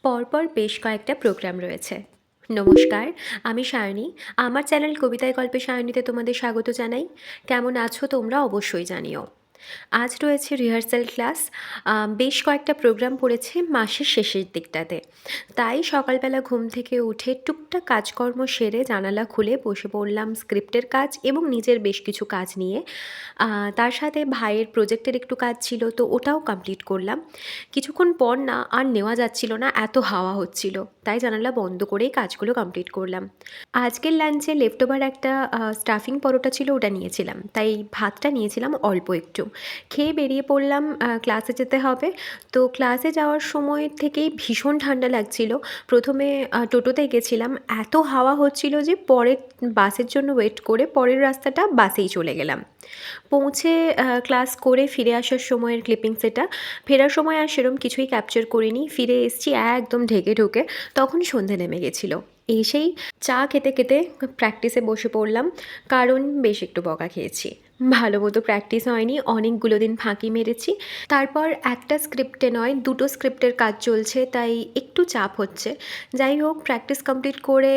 পরপর বেশ কয়েকটা প্রোগ্রাম রয়েছে। নমস্কার, আমি সায়নী। আমার চ্যানেল কবিতায় গল্পে সায়নীতে তোমাদের স্বাগত জানাই। কেমন আছো তোমরা অবশ্যই জানিও। আজ রয়েছে রিহার্সাল ক্লাস। বেশ কয়েকটা প্রোগ্রাম পড়েছে মাসের শেষের দিকটাতে। তাই সকালবেলা ঘুম থেকে উঠে টুকটাক কাজকর্ম সেরে জানালা খুলে বসে পড়লাম স্ক্রিপ্টের কাজ এবং নিজের বেশ কিছু কাজ নিয়ে। তার সাথে ভাইয়ের প্রজেক্টের একটু কাজ ছিল, তো ওটাও কমপ্লিট করলাম। কিছুক্ষণ পর না আর নেওয়া যাচ্ছিল না, এত হাওয়া হচ্ছিল, তাই জানালা বন্ধ করেই কাজগুলো কমপ্লিট করলাম। আজকের লাঞ্চে লেফট ওভার একটা স্টাফিং পরোটা ছিল, ওটা নিয়েছিলাম, তাই ভাতটা নিয়েছিলাম অল্প একটু। খেয়ে বেরিয়ে পড়লাম, ক্লাসে যেতে হবে। তো ক্লাসে যাওয়ার সময় থেকেই ভীষণ ঠান্ডা লাগছিল। প্রথমে টোটোতে গেছিলাম, এত হাওয়া হচ্ছিল যে পরের বাসের জন্য ওয়েট করে পরের রাস্তাটা বাসেই চলে গেলাম। পৌঁছে ক্লাস করে ফিরে আসার সময়ের ক্লিপিংস এটা। ফেরার সময় আর সেরম কিছুই ক্যাপচার করিনি। ফিরে এসেছি একদম ঢেকে ঢুকে, তখন সন্ধে নেমে গেছিলো। এসেই চা খেতে খেতে প্র্যাকটিসে বসে পড়লাম, কারণ বেশ একটু বকা খেয়েছি। ভালো মতো প্র্যাকটিস হয়নি, অনেকগুলো দিন ফাঁকি মেরেছি। তারপর একটা স্ক্রিপ্টে নয়, দুটো স্ক্রিপ্টের কাজ চলছে, তাই একটু চাপ হচ্ছে। যাই হোক, প্র্যাকটিস কমপ্লিট করে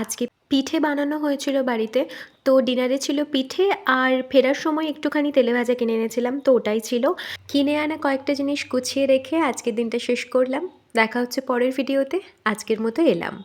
আজকে পিঠে বানানো হয়েছিল বাড়িতে। তো ডিনারে ছিল পিঠে, আর ফেরার সময় একটুখানি তেলে ভাজা কিনে এনেছিলাম, তো ওটাই ছিল। কিনে আনা কয়েকটা জিনিস গুছিয়ে রেখে আজকের দিনটা শেষ করলাম। দেখা হচ্ছে পরের ভিডিওতে। আজকের মতো এলাম।